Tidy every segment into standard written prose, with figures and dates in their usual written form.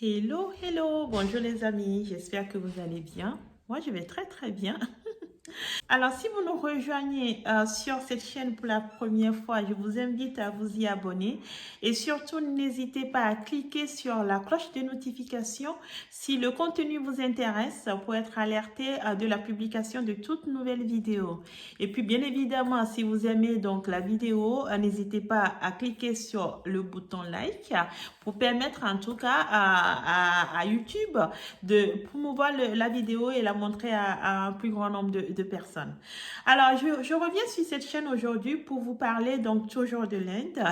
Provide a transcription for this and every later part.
Hello, hello, bonjour les amis, j'espère que vous allez bien. Moi, je vais très très bien. Alors, si vous nous rejoignez sur cette chaîne pour la première fois, je vous invite à vous y abonner et surtout n'hésitez pas à cliquer sur la cloche de notification si le contenu vous intéresse pour être alerté de la publication de toutes nouvelles vidéos. Et puis, bien évidemment, si vous aimez donc la vidéo, n'hésitez pas à cliquer sur le bouton like pour permettre en tout cas à YouTube de promouvoir la vidéo et la montrer à un plus grand nombre de personnes. Alors, je reviens sur cette chaîne aujourd'hui pour vous parler donc toujours de l'Inde.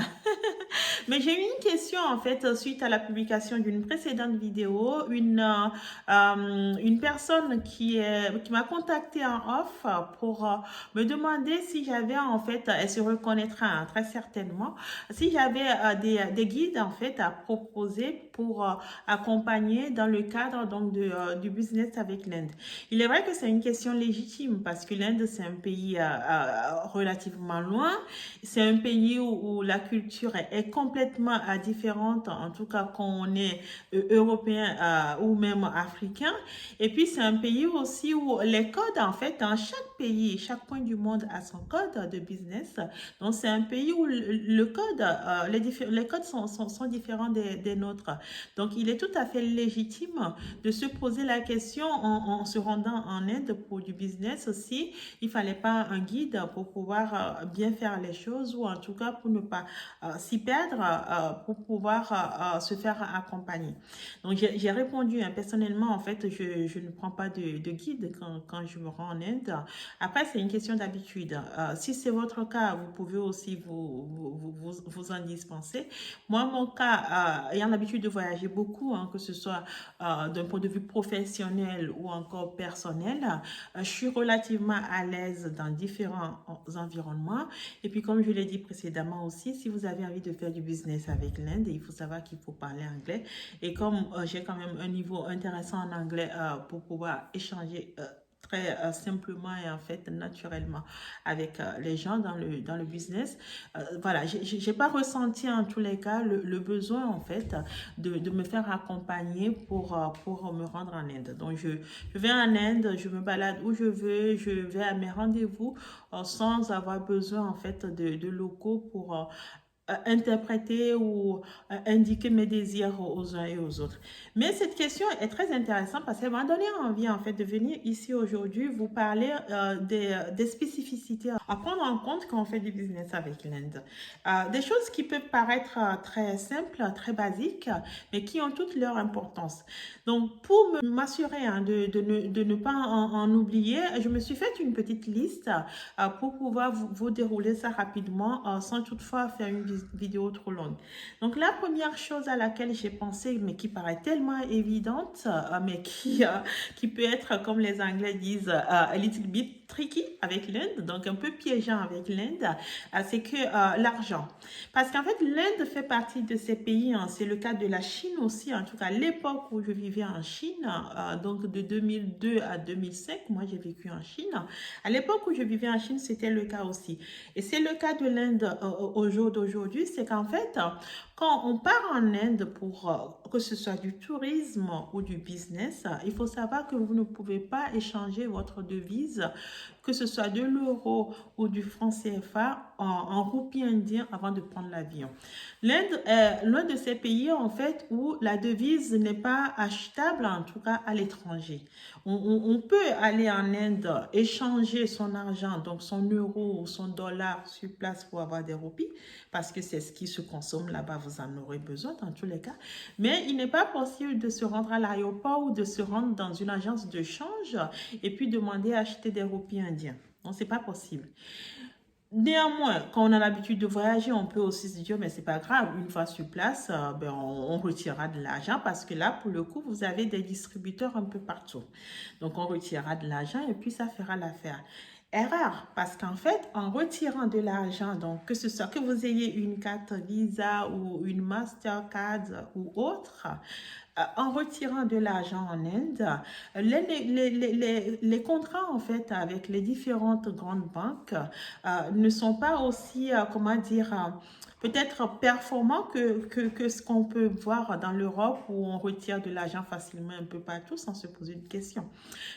Mais j'ai eu une question en fait suite à la publication d'une précédente vidéo. Une personne qui m'a contacté en off pour me demander si j'avais en fait, elle se reconnaîtra très certainement, si j'avais des guides en fait à proposer pour accompagner dans le cadre donc du business avec l'Inde. Il est vrai que c'est une question légitime parce que l'Inde c'est un pays relativement loin. C'est un pays où la culture est complètement différente, en tout cas quand on est européen ou même africain. Et puis c'est un pays aussi où les codes, en fait, dans chaque pays, chaque point du monde a son code de business. Donc c'est un pays où le code, les codes sont différents des nôtres. Donc il est tout à fait légitime de se poser la question en se rendant en Inde pour du business aussi. Il ne fallait pas un guide pour pouvoir bien faire les choses ou en tout cas pour ne pas s'y perdre, pour pouvoir se faire accompagner. Donc j'ai répondu personnellement, en fait, je ne prends pas de guide quand je me rends en Inde. Après, c'est une question d'habitude. Si c'est votre cas, vous pouvez aussi vous en dispenser. Moi, mon cas, ayant l'habitude de voyager beaucoup, hein, que ce soit d'un point de vue professionnel ou encore personnel, je suis relativement à l'aise dans différents environnements. Et puis, comme je l'ai dit précédemment aussi, si vous avez envie de faire du business avec l'Inde, il faut savoir qu'il faut parler anglais. Et comme j'ai quand même un niveau intéressant en anglais pour pouvoir échanger très simplement et en fait naturellement avec les gens dans le business. Voilà, j'ai pas ressenti en tous les cas le besoin en fait de me faire accompagner pour me rendre en Inde. Donc je vais en Inde, je me balade où je veux, je vais à mes rendez-vous sans avoir besoin en fait de locaux pour interpréter ou indiquer mes désirs aux uns et aux autres. Mais cette question est très intéressante parce qu'elle m'a donné envie en fait de venir ici aujourd'hui vous parler des spécificités à prendre en compte quand on fait du business avec l'Inde. Des choses qui peuvent paraître très simples, très basiques, mais qui ont toute leur importance. Donc pour m'assurer hein, de ne pas en oublier, je me suis fait une petite liste pour pouvoir vous dérouler ça rapidement sans toutefois faire une vidéo trop longue. Donc la première chose à laquelle j'ai pensé, mais qui paraît tellement évidente, mais qui peut être, comme les Anglais disent, a little bit tricky avec l'Inde, donc un peu piégeant avec l'Inde, c'est que l'argent. Parce qu'en fait, l'Inde fait partie de ces pays, hein, c'est le cas de la Chine aussi, en tout cas l'époque où je vivais en Chine, donc de 2002 à 2005, moi j'ai vécu en Chine. À l'époque où je vivais en Chine, c'était le cas aussi. Et c'est le cas de l'Inde au jour d'aujourd'hui, c'est qu'en fait, quand on part en Inde pour que ce soit du tourisme ou du business, il faut savoir que vous ne pouvez pas échanger votre devise, que ce soit de l'euro ou du franc CFA, en roupies indiens avant de prendre l'avion. L'Inde est l'un de ces pays en fait où la devise n'est pas achetable, en tout cas à l'étranger. On peut aller en Inde, échanger son argent, donc son euro ou son dollar sur place pour avoir des roupies, parce que c'est ce qui se consomme là-bas, vous en aurez besoin dans tous les cas. Mais il n'est pas possible de se rendre à l'aéroport ou de se rendre dans une agence de change et puis demander à acheter des roupies indiens. Non, c'est pas possible. Néanmoins, quand on a l'habitude de voyager, on peut aussi se dire, mais c'est pas grave, une fois sur place, on retirera de l'argent parce que là, pour le coup, vous avez des distributeurs un peu partout. Donc, on retirera de l'argent et puis ça fera l'affaire. Erreur, parce qu'en fait, en retirant de l'argent, donc que ce soit que vous ayez une carte Visa ou une Mastercard ou autre, en retirant de l'argent en Inde, les contrats en fait avec les différentes grandes banques ne sont pas aussi, comment dire, peut-être performant que ce qu'on peut voir dans l'Europe où on retire de l'argent facilement un peu partout sans se poser de questions.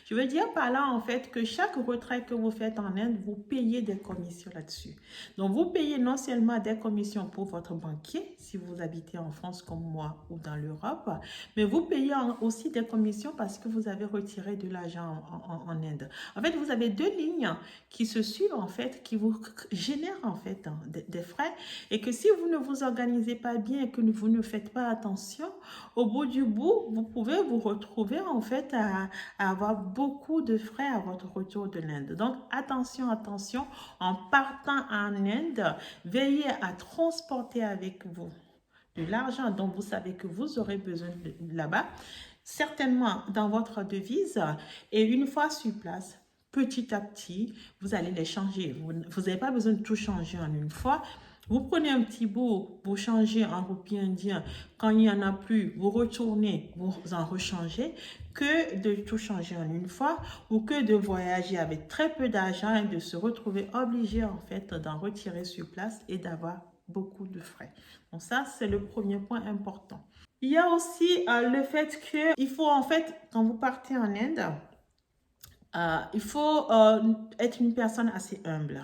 Je veux dire par là en fait que chaque retrait que vous faites en Inde, vous payez des commissions là-dessus. Donc vous payez non seulement des commissions pour votre banquier si vous habitez en France comme moi ou dans l'Europe, mais vous payez aussi des commissions parce que vous avez retiré de l'argent en Inde. En fait, vous avez deux lignes qui se suivent en fait, qui vous génèrent en fait des frais et que si vous ne vous organisez pas bien et que vous ne faites pas attention, au bout du bout, vous pouvez vous retrouver en fait à avoir beaucoup de frais à votre retour de l'Inde. Donc attention, attention, en partant en Inde, veillez à transporter avec vous de l'argent dont vous savez que vous aurez besoin là-bas, certainement dans votre devise, et une fois sur place, petit à petit, vous allez les changer. Vous n'avez pas besoin de tout changer en une fois. Vous prenez un petit bout, vous changez en roupie indien. Quand il n'y en a plus, vous retournez, vous en rechangez. Que de tout changer en une fois ou que de voyager avec très peu d'argent et de se retrouver obligé en fait d'en retirer sur place et d'avoir beaucoup de frais. Donc ça, c'est le premier point important. Il y a aussi le fait qu'il faut en fait, quand vous partez en Inde, il faut être une personne assez humble.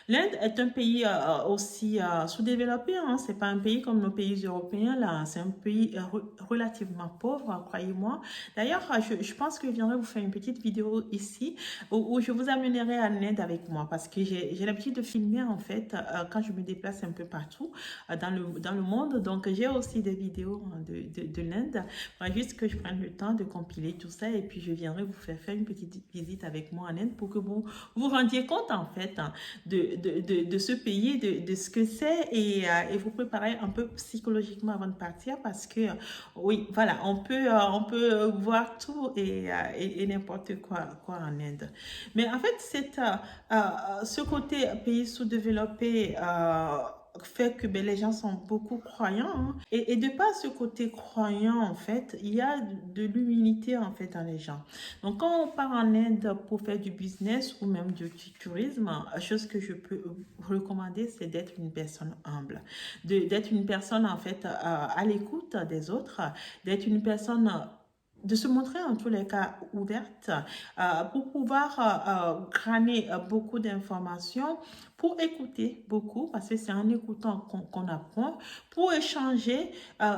L'Inde est un pays aussi sous-développé, hein. C'est pas un pays comme nos pays européens, là. C'est un pays relativement pauvre, croyez-moi. D'ailleurs, je pense que je viendrai vous faire une petite vidéo ici où je vous amènerai en Inde avec moi parce que j'ai l'habitude de filmer en fait quand je me déplace un peu partout dans le monde. Donc, j'ai aussi des vidéos de l'Inde. Juste que je prenne le temps de compiler tout ça et puis je viendrai vous faire une petite visite avec moi en Inde pour que vous vous rendiez compte en fait de ce pays, de ce que c'est et vous préparer un peu psychologiquement avant de partir parce que oui, voilà, on peut voir tout et n'importe quoi en Inde. Mais en fait, ce côté pays sous-développé fait que les gens sont beaucoup croyants, hein. Et de par ce côté croyant en fait il y a de l'humilité en fait dans les gens. Donc quand on part en Inde pour faire du business ou même du tourisme, chose que je peux recommander, c'est d'être une personne humble, d'être une personne en fait à l'écoute des autres, d'être une personne de se montrer en tous les cas ouverte pour pouvoir crâner beaucoup d'informations, pour écouter beaucoup, parce que c'est en écoutant qu'on apprend, pour échanger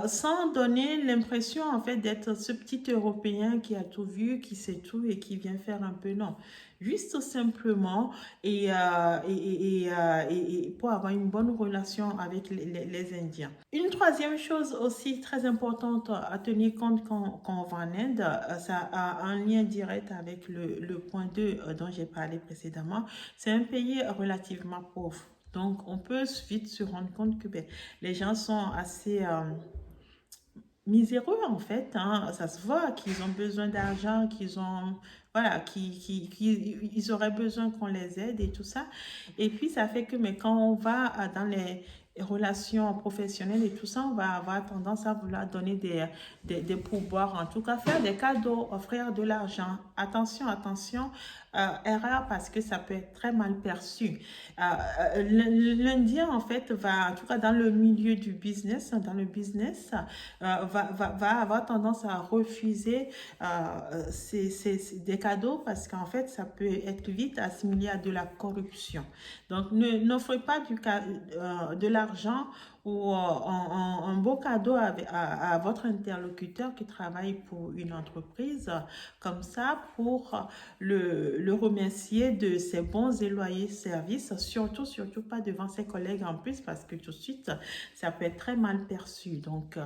sans donner l'impression en fait d'être ce petit Européen qui a tout vu, qui sait tout et qui vient faire un peu non. Juste simplement et pour avoir une bonne relation avec les Indiens. Une troisième chose aussi très importante à tenir compte quand on va en Inde, ça a un lien direct avec le point 2 dont j'ai parlé précédemment, c'est un pays relativement pauvre. Donc, on peut vite se rendre compte que les gens sont assez miséreux en fait, hein. Ça se voit qu'ils ont besoin d'argent, qu'ils ont, voilà, qu'ils auraient besoin qu'on les aide et tout ça. Et puis, ça fait que mais quand on va dans les relations professionnelles et tout ça, on va avoir tendance à vouloir donner des pourboires, en tout cas faire des cadeaux, offrir de l'argent. Attention, attention, erreur parce que ça peut être très mal perçu. L'Indien, en fait, va, en tout cas dans le milieu du business, dans le business, va avoir tendance à refuser des cadeaux parce qu'en fait, ça peut être vite assimilé à de la corruption. Donc, n'offrez pas de l'argent ou un beau cadeau à votre interlocuteur qui travaille pour une entreprise comme ça pour le remercier de ses bons et loyaux services, surtout pas devant ses collègues en plus parce que tout de suite, ça peut être très mal perçu. Donc,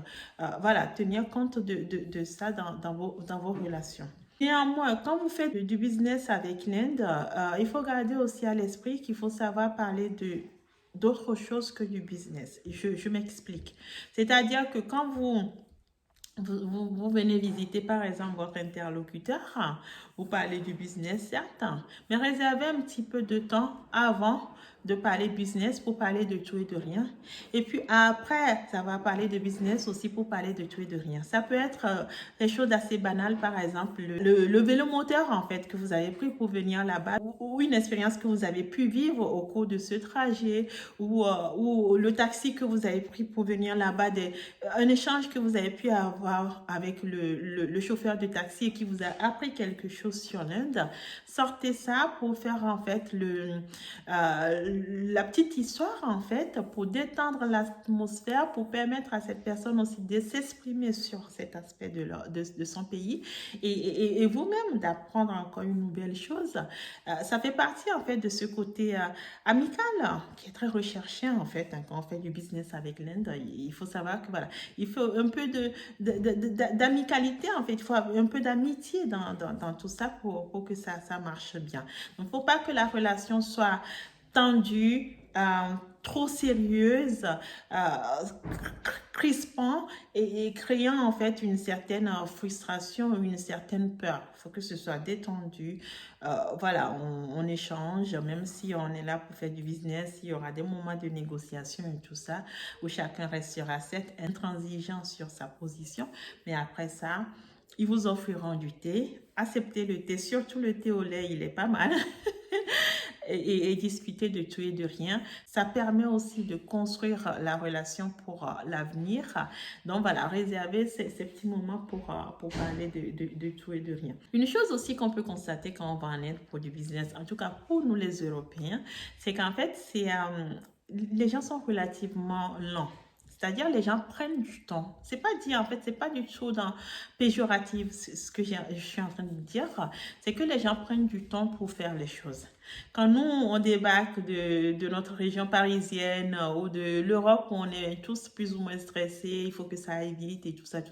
voilà, tenir compte de ça dans vos relations. Néanmoins, quand vous faites du business avec l'Inde, il faut garder aussi à l'esprit qu'il faut savoir parler d'autres choses que du business. Je m'explique. C'est-à-dire que quand vous venez visiter par exemple votre interlocuteur, vous parlez du business certes, mais réservez un petit peu de temps avant de parler business pour parler de tout et de rien. Et puis après, ça va parler de business aussi pour parler de tout et de rien. Ça peut être des choses assez banales, par exemple, le vélo moteur, en fait, que vous avez pris pour venir là-bas, ou une expérience que vous avez pu vivre au cours de ce trajet, ou le taxi que vous avez pris pour venir là-bas, un échange que vous avez pu avoir avec le chauffeur de taxi et qui vous a appris quelque chose sur l'Inde. Sortez ça pour faire en fait la petite histoire en fait, pour détendre l'atmosphère, pour permettre à cette personne aussi de s'exprimer sur cet aspect de son pays et vous-même d'apprendre encore une nouvelle chose. Ça fait partie en fait de ce côté amical qui est très recherché en fait quand on fait du business avec l'Inde. Il faut savoir que voilà, il faut un peu d'amicalité en fait, il faut un peu d'amitié dans tout ça pour que ça marche bien. Donc, il ne faut pas que la relation soit tendue, trop sérieuse, crispant et créant en fait une certaine frustration ou une certaine peur. Il faut que ce soit détendu. Voilà, on échange, même si on est là pour faire du business, il y aura des moments de négociation et tout ça, où chacun restera certes intransigeant sur sa position, mais après ça, ils vous offriront du thé. Acceptez le thé, surtout le thé au lait, il est pas mal. Et discuter de tout et de rien. Ça permet aussi de construire la relation pour l'avenir. Donc voilà, réserver ces petits moments pour parler de tout et de rien. Une chose aussi qu'on peut constater quand on va en Inde pour du business, en tout cas pour nous les Européens, c'est qu'en fait, les gens sont relativement lents. C'est-à-dire, les gens prennent du temps. C'est pas dit, en fait, c'est pas du tout dans péjoratif ce que je suis en train de dire. C'est que les gens prennent du temps pour faire les choses. Quand nous, on débarque de notre région parisienne ou de l'Europe, où on est tous plus ou moins stressés, il faut que ça aille vite et tout ça,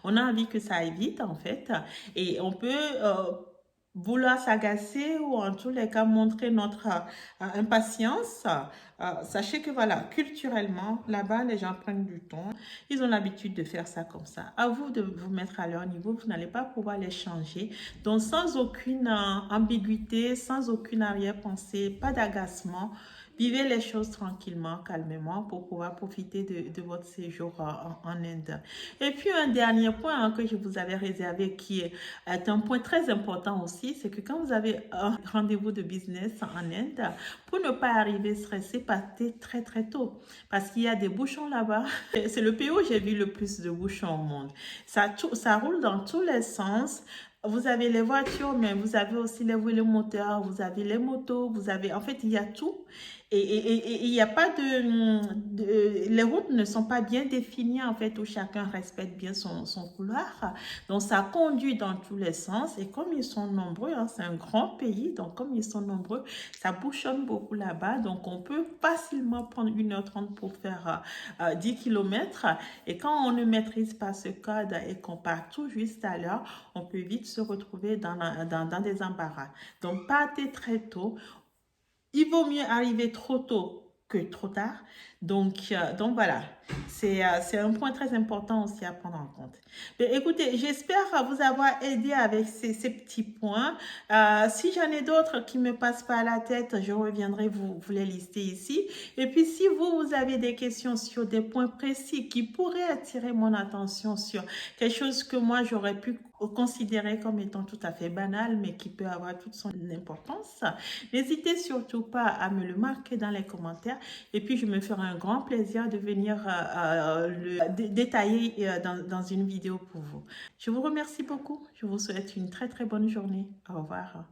on a envie que ça aille vite, en fait. Et on peut vouloir s'agacer ou en tous les cas montrer notre impatience. Sachez que voilà, culturellement, là-bas, les gens prennent du temps. Ils ont l'habitude de faire ça comme ça. À vous de vous mettre à leur niveau, vous n'allez pas pouvoir les changer. Donc, sans aucune ambiguïté, sans aucune arrière-pensée, pas d'agacement. Vivez les choses tranquillement, calmement pour pouvoir profiter de votre séjour en Inde. Et puis un dernier point que je vous avais réservé qui est un point très important aussi, c'est que quand vous avez un rendez-vous de business en Inde, pour ne pas arriver stressé, partez très très tôt parce qu'il y a des bouchons là-bas. C'est le pays où j'ai vu le plus de bouchons au monde. Ça roule dans tous les sens. Vous avez les voitures, mais vous avez aussi les vélos moteurs, vous avez les motos, en fait, il y a tout. Et il n'y a pas les routes ne sont pas bien définies, en fait, où chacun respecte bien son couloir. Donc, ça conduit dans tous les sens. Et comme ils sont nombreux, hein, c'est un grand pays, donc comme ils sont nombreux, ça bouchonne beaucoup là-bas. Donc, on peut facilement prendre 1h30 pour faire 10 km. Et quand on ne maîtrise pas ce code et qu'on part tout juste à l'heure, on peut vite se retrouver dans des embarras. Donc, partez très tôt. Il vaut mieux arriver trop tôt que trop tard. Donc voilà, c'est un point très important aussi à prendre en compte. Mais écoutez, j'espère vous avoir aidé avec ces petits points. Si j'en ai d'autres qui me passent pas à la tête, je reviendrai vous les lister ici. Et puis si vous avez des questions sur des points précis qui pourraient attirer mon attention sur quelque chose que moi j'aurais pu considérer comme étant tout à fait banal, mais qui peut avoir toute son importance, n'hésitez surtout pas à me le marquer dans les commentaires. Et puis je me ferai un grand plaisir de venir le détailler dans une vidéo pour vous. Je vous remercie beaucoup. Je vous souhaite une très très bonne journée. Au revoir.